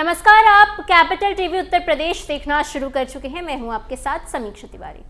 नमस्कार, आप capital TV Uttar Pradesh देखना शुरू कर चुके हैं। मैं हूं आपके साथ समीक्षा तिवारी।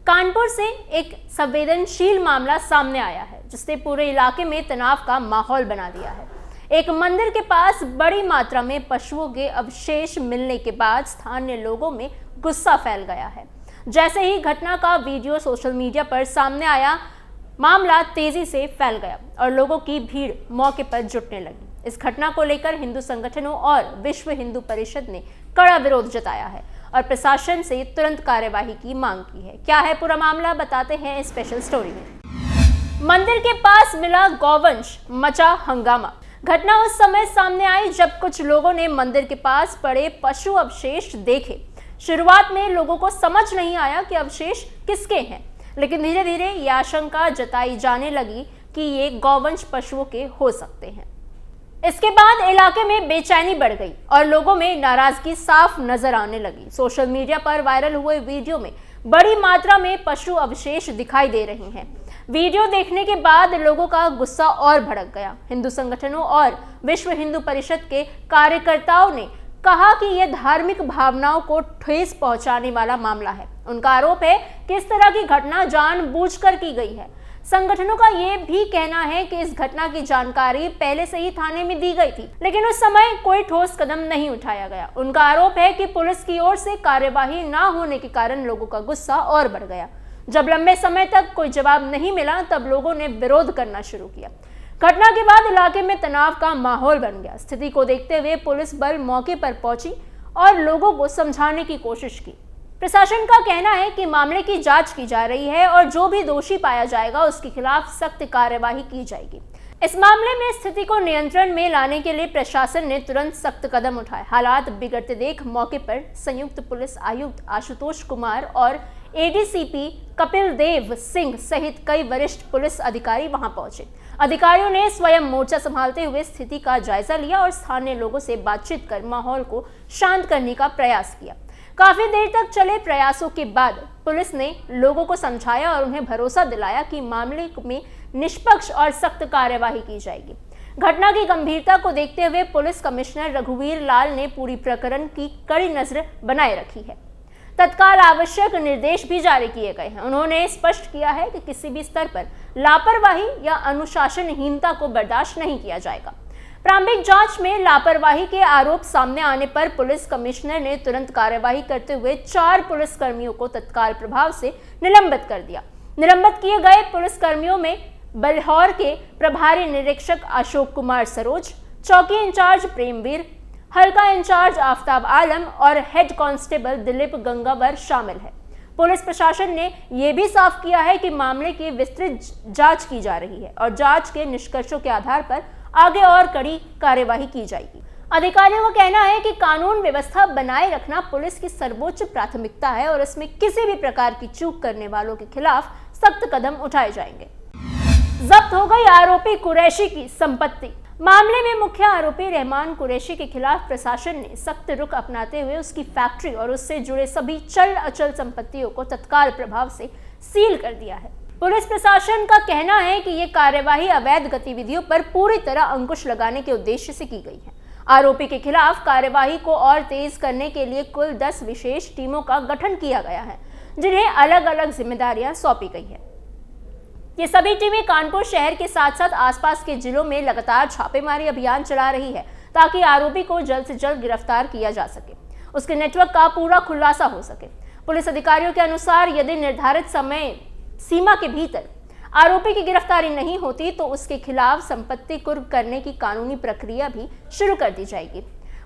कानपुर से एक संवेदनशील मामला सामने आया है जिसने पूरे इलाके में तनाव का माहौल बना दिया है। एक मंदिर के पास बड़ी मात्रा में पशुओं के अवशेष मिलने के बाद स्थानीय लोगों में गुस्सा फैल गया है। जैसे ही घटना का वीडियो सोशल मीडिया पर सामने आया, मामला तेजी से फैल गया और लोगों की भीड़ मौके पर जुटने लगी। इस घटना को लेकर हिंदू संगठनों और विश्व हिंदू परिषद ने कड़ा विरोध जताया है और प्रशासन से तुरंत कार्यवाही की मांग की है। क्या है पूरा मामला, बताते हैं इस स्पेशल स्टोरी में। मंदिर के पास मिला गौवंश, मचा हंगामा। घटना उस समय सामने आई जब कुछ लोगों ने मंदिर के पास पड़े पशु अवशेष देखे। शुरुआत में लोगों को समझ नहीं आया कि अवशेष किसके हैं, लेकिन धीरे धीरे ये आशंका जताई जाने लगी कि ये गौवंश पशुओं के हो सकते हैं। इसके बाद इलाके में बेचैनी बढ़ गई और लोगों में नाराजगी साफ नजर आने लगी। सोशल मीडिया पर वायरल हुए वीडियो में बड़ी मात्रा में पशु अवशेष दिखाई दे रहे हैं। वीडियो देखने के बाद लोगों का गुस्सा और भड़क गया। हिंदू संगठनों और विश्व हिंदू परिषद के कार्यकर्ताओं ने कहा कि यह धार्मिक भावनाओं को ठेस पहुंचाने वाला मामला है। उनका आरोप है कि इस तरह की घटना जानबूझकर की गई है। संगठनों का यह भी कहना है कि इस घटना की जानकारी पहले से ही थाने में दी गई थी, लेकिन उस समय कोई ठोस कदम नहीं उठाया गया। उनका आरोप है कि पुलिस की ओर से कार्यवाही न होने के कारण लोगों का गुस्सा और बढ़ गया। जब लंबे समय तक कोई जवाब नहीं मिला, तब लोगों ने विरोध करना शुरू किया। घटना के बाद इलाके में तनाव का माहौल बन गया। स्थिति को देखते हुए पुलिस बल मौके पर पहुंची और लोगों को समझाने की कोशिश की। प्रशासन का कहना है कि मामले की जांच की जा रही है और जो भी दोषी पाया जाएगा उसके खिलाफ सख्त कार्यवाही की जाएगी। इस मामले में स्थिति को नियंत्रण में लाने के लिए प्रशासन ने तुरंत सख्त कदम उठाए। हालात बिगड़ते देख मौके पर संयुक्त पुलिस आयुक्त आशुतोष कुमार और एडीसीपी कपिल देव सिंह सहित कई वरिष्ठ पुलिस अधिकारी वहां पहुंचे। अधिकारियों ने स्वयं मोर्चा संभालते हुए स्थिति का जायजा लिया और स्थानीय लोगों से बातचीत कर माहौल को शांत करने का प्रयास किया। काफी देर तक चले प्रयासों के बाद पुलिस ने लोगों को समझाया और उन्हें भरोसा दिलाया कि मामले में निष्पक्ष और सख्त कार्यवाही की जाएगी। घटना की गंभीरता को देखते हुए पुलिस कमिश्नर रघुवीर लाल ने पूरी प्रकरण की कड़ी नजर बनाए रखी है। तत्काल आवश्यक निर्देश भी जारी किए गए हैं। उन्होंने स्पष्ट किया है कि किसी भी स्तर पर लापरवाही या अनुशासनहीनता को बर्दाश्त नहीं किया जाएगा। प्रारंभिक जांच में लापरवाही के आरोप सामने आने पर पुलिस कमिश्नर ने तुरंत कार्यवाही करते हुए 4 पुलिसकर्मियों को तत्काल प्रभाव से निलंबित कर दिया। निलंबित किए गए पुलिसकर्मियों में बलहौर के प्रभारी निरीक्षक अशोक कुमार सरोज, चौकी इंचार्ज प्रेमवीर, हल्का इंचार्ज आफ्ताब आलम और हेड कांस्टेबल दिलीप गंगावर शामिल है। पुलिस प्रशासन ने यह भी साफ किया है कि मामले की विस्तृत जांच की जा रही है और जांच के निष्कर्षों के आधार पर आगे और कड़ी कार्यवाही की जाएगी। अधिकारियों का कहना है कि कानून व्यवस्था बनाए रखना पुलिस की सर्वोच्च प्राथमिकता है और इसमें किसी भी प्रकार की चूक करने वालों के खिलाफ सख्त कदम उठाए जाएंगे। जब्त हो गई आरोपी कुरैशी की संपत्ति। मामले में मुख्य आरोपी रहमान कुरैशी के खिलाफ प्रशासन ने सख्त रुख अपनाते हुए उसकी फैक्ट्री और उससे जुड़े सभी चल अचल संपत्तियों को तत्काल प्रभाव से सील कर दिया है। पुलिस प्रशासन का कहना है कि ये कार्यवाही अवैध गतिविधियों पर पूरी तरह अंकुश लगाने के उद्देश्य से की गई है। आरोपी के खिलाफ कार्यवाही को और तेज करने के लिए कुल 10 विशेष टीमों का गठन किया गया है, जिन्हें अलग अलग जिम्मेदारियां सौंपी गई है। ये सभी टीमें कानपुर शहर के साथ साथ आसपास के जिलों में लगातार छापेमारी अभियान चला रही है ताकि आरोपी को जल्द से जल्द गिरफ्तार किया जा सके, उसके नेटवर्क का पूरा खुलासा हो सके। पुलिस अधिकारियों के अनुसार यदि निर्धारित समय सीमा के भीतर आरोपी की गिरफ्तारी नहीं होती तो उसके खिलाफ संपत्ति कुर्क करने की कानूनी प्रक्रिया भी शुरू कर दी जाएगी।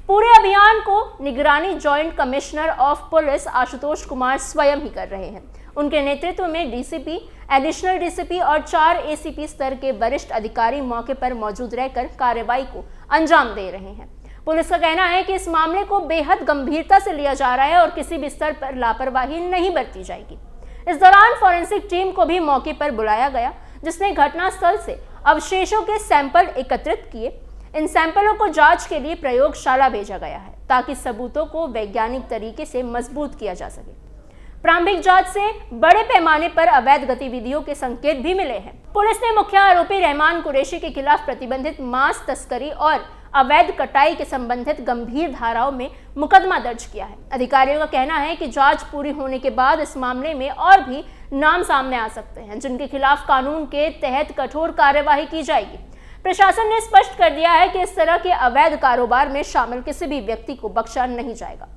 पूरे अभियान को निगरानी joint commissioner of police Ashutosh Kumar स्वयं ही कर रहे हैं। उनके नेतृत्व में डीसीपी, एडिशनल डीसीपी और 4 एसीपी स्तर के वरिष्ठ अधिकारी मौके पर मौजूद रहकर कार्रवाई को अंजाम दे रहे हैं। पुलिस का कहना है कि इस मामले को बेहद गंभीरता से लिया जा रहा है और किसी भी स्तर पर लापरवाही नहीं बरती जाएगी। इस दौरान फॉरेंसिक टीम को भी मौके पर बुलाया गया, जिसने घटनास्थल से अवशेषों के सैंपल एकत्रित किए। इन सैंपलों को जांच के लिए प्रयोगशाला भेजा गया है ताकि सबूतों को वैज्ञानिक तरीके से मजबूत किया जा सके। प्रारंभिक जांच से बड़े पैमाने पर अवैध गतिविधियों के संकेत भी मिले हैं। पुलिस ने मुख्य आरोपी रहमान कुरैशी के खिलाफ प्रतिबंधित मांस तस्करी और अवैध कटाई के संबंधित गंभीर धाराओं में मुकदमा दर्ज किया है। अधिकारियों का कहना है कि जांच पूरी होने के बाद इस मामले में और भी नाम सामने आ सकते हैं, जिनके खिलाफ कानून के तहत कठोर कार्यवाही की जाएगी। प्रशासन ने स्पष्ट कर दिया है कि इस तरह के अवैध कारोबार में शामिल किसी भी व्यक्ति को बख्शा नहीं जाएगा।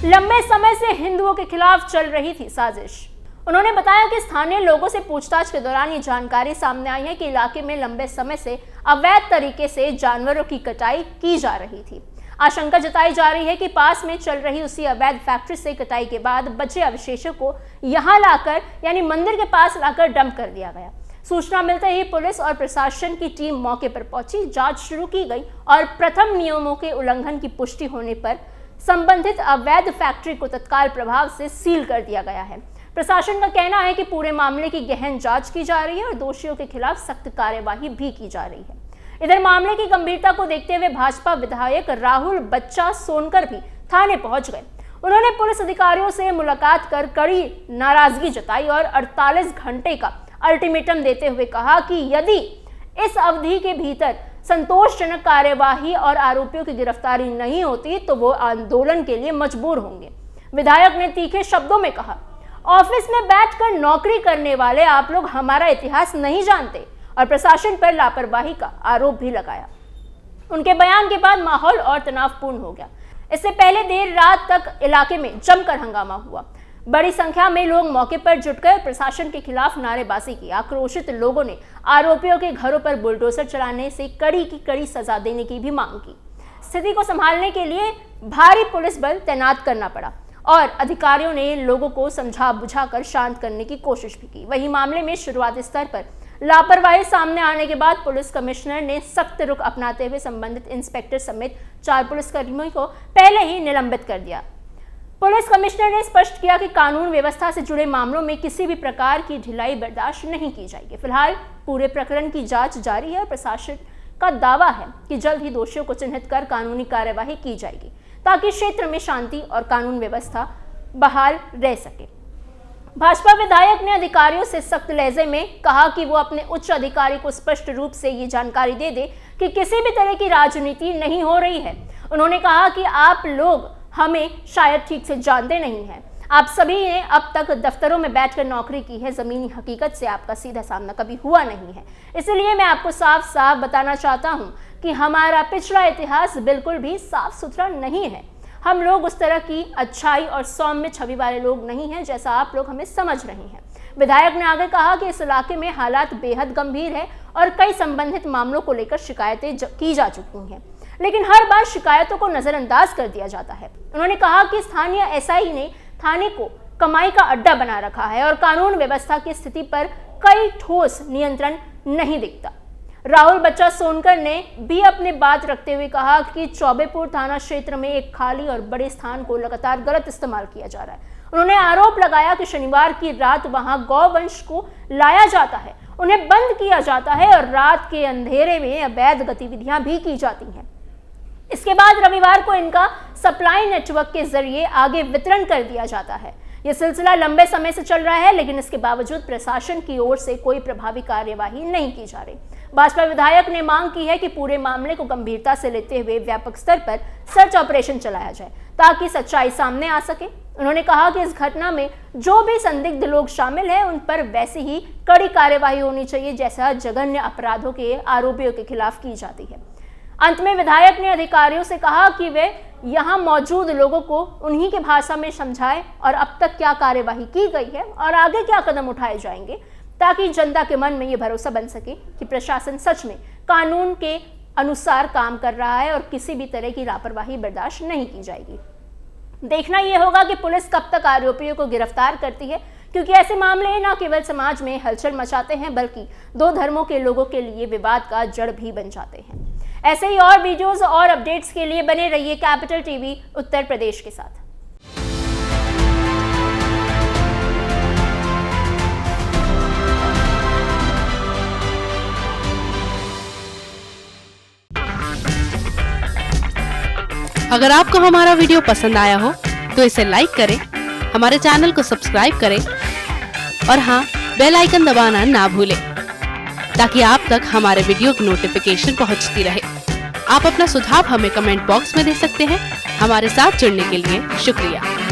लंबे समय से हिंदुओं के खिलाफ चल रही थी साजिश। उन्होंने बताया कि स्थानीय लोगों से पूछताछ के दौरान ये जानकारी सामने आई है कि इलाके में लंबे समय से अवैध तरीके से जानवरों की कटाई की जा रही थी। आशंका जताई जा रही है कि पास में चल रही उसी अवैध फैक्ट्री से कटाई के बाद बचे अवशेषों को यहां लाकर यानी मंदिर के पास लाकर डंप कर दिया गया। सूचना मिलते ही पुलिस और प्रशासन की टीम मौके पर पहुंची, जांच शुरू की गई और प्रथम नियमों के उल्लंघन की पुष्टि होने पर संबंधित अवैध फैक्ट्री को तत्काल प्रभाव से सील कर दिया गया है। प्रशासन का कहना है कि पूरे मामले की गहन जांच की जा रही है और दोषियों के खिलाफ सख्त कार्यवाही भी की जा रही है। इधर मामले की गंभीरता को देखते हुए भाजपा विधायक राहुल बच्चा सोनकर भी थाने पहुंच गए। उन्होंने पुलिस अधिकारियों से मुलाकात कर कड़ी नाराजगी जताई और 48 घंटे का अल्टीमेटम देते हुए कहा कि यदि इस अवधि के भीतर संतोषजनक कार्यवाही और आरोपियों की गिरफ्तारी नहीं होती तो वो आंदोलन के लिए मजबूर होंगे। विधायक ने तीखे शब्दों में कहा, ऑफिस में बैठकर नौकरी करने वाले आप लोग हमारा इतिहास नहीं जानते और प्रशासन पर लापरवाही का आरोप भी लगाया। उनके बयान के बाद माहौल और तनावपूर्ण हो गया। इससे पहले देर रात तक इलाके में जमकर हंगामा हुआ। बड़ी संख्या में लोग मौके पर जुट गए, प्रशासन के खिलाफ नारेबाजी की। आक्रोशित लोगों ने आरोपियों के घरों पर बुलडोजर चलाने से कड़ी की कड़ी सजा देने की भी मांग की। स्थिति को संभालने के लिए भारी पुलिस बल तैनात करना पड़ा और अधिकारियों ने लोगों को समझा बुझाकर शांत करने की कोशिश भी की। वहीं मामले में शुरुआती स्तर पर लापरवाही सामने आने के बाद पुलिस कमिश्नर ने सख्त रुख अपनाते हुए संबंधित इंस्पेक्टर समेत 4 पुलिसकर्मियों को पहले ही निलंबित कर दिया। पुलिस कमिश्नर ने स्पष्ट किया कि कानून व्यवस्था से जुड़े मामलों में किसी भी प्रकार की ढिलाई बर्दाश्त नहीं की जाएगी। फिलहाल पूरे प्रकरण की जांच जारी है और प्रशासन का दावा है कि जल्द ही दोषियों को चिन्हित कर कानूनी कार्यवाही की जाएगी ताकि क्षेत्र में शांति और कानून व्यवस्था बहाल रह सके। भाजपा विधायक ने अधिकारियों से सख्त लहजे में कहा कि वो अपने उच्च अधिकारी को स्पष्ट रूप से ये जानकारी दे दे कि किसी भी तरह की राजनीति नहीं हो रही है। उन्होंने कहा कि आप लोग हमें शायद ठीक से जानते नहीं हैं। आप सभी ने अब तक दफ्तरों में बैठकर नौकरी की है, जमीनी हकीकत से आपका सीधा सामना कभी हुआ नहीं है। इसलिए मैं आपको साफ साफ बताना चाहता हूं कि हमारा पिछला इतिहास बिल्कुल भी साफ सुथरा नहीं है। हम लोग उस तरह की अच्छाई और सौम्य छवि वाले लोग नहीं हैं जैसा आप लोग हमें समझ रहे हैं। विधायक ने आगे कहा कि इस इलाके में हालात बेहद गंभीर है और कई संबंधित मामलों को लेकर शिकायतें की जा चुकी हैं, लेकिन हर बार शिकायतों को नजरअंदाज कर दिया जाता है। उन्होंने कहा कि स्थानीय एसआई ने थाने को कमाई का अड्डा बना रखा है और कानून व्यवस्था की स्थिति पर कई ठोस नियंत्रण नहीं दिखता। राहुल बच्चा सोनकर ने भी अपनी बात रखते हुए कहा कि चौबेपुर थाना क्षेत्र में एक खाली और बड़े स्थान को लगातार गलत इस्तेमाल किया जा रहा है। उन्होंने आरोप लगाया कि शनिवार की रात वहां गौवंश को लाया जाता है, उन्हें बंद किया जाता है और रात के अंधेरे में अवैध गतिविधियां भी की जाती हैं। इसके बाद रविवार को इनका सप्लाई नेटवर्क के जरिए आगे वितरण कर दिया जाता है। यह सिलसिला लंबे समय से चल रहा है, लेकिन इसके बावजूद प्रशासन की ओर से कोई प्रभावी कार्यवाही नहीं की जा रही। भाजपा विधायक ने मांग की है कि पूरे मामले को गंभीरता से लेते हुए व्यापक स्तर पर सर्च ऑपरेशन चलाया जाए ताकि सच्चाई सामने आ सके। उन्होंने कहा कि इस घटना में जो भी संदिग्ध लोग शामिल हैं उन पर वैसे ही कड़ी कार्यवाही होनी चाहिए जैसा जघन्य अपराधों के आरोपियों के खिलाफ की जाती है। अंत में विधायक ने अधिकारियों से कहा कि वे यहां मौजूद लोगों को उन्हीं की भाषा में समझाएं और अब तक क्या कार्यवाही की गई है और आगे क्या कदम उठाए जाएंगे ताकि जनता के मन में ये भरोसा बन सके कि प्रशासन सच में कानून के अनुसार काम कर रहा है और किसी भी तरह की लापरवाही बर्दाश्त नहीं की जाएगी। देखना यह होगा कि पुलिस कब तक आरोपियों को गिरफ्तार करती है, क्योंकि ऐसे मामले न केवल समाज में हलचल मचाते हैं बल्कि दो धर्मों के लोगों के लिए विवाद का जड़ भी बन जाते हैं। ऐसे ही और वीडियोस और अपडेट्स के लिए बने रहिए कैपिटल टीवी उत्तर प्रदेश के साथ। अगर आपको हमारा वीडियो पसंद आया हो तो इसे लाइक करें, हमारे चैनल को सब्सक्राइब करें और हाँ, बेल आइकन दबाना ना भूलें ताकि आप तक हमारे वीडियो की नोटिफिकेशन पहुंचती रहे। आप अपना सुझाव हमें कमेंट बॉक्स में दे सकते हैं। हमारे साथ जुड़ने के लिए शुक्रिया।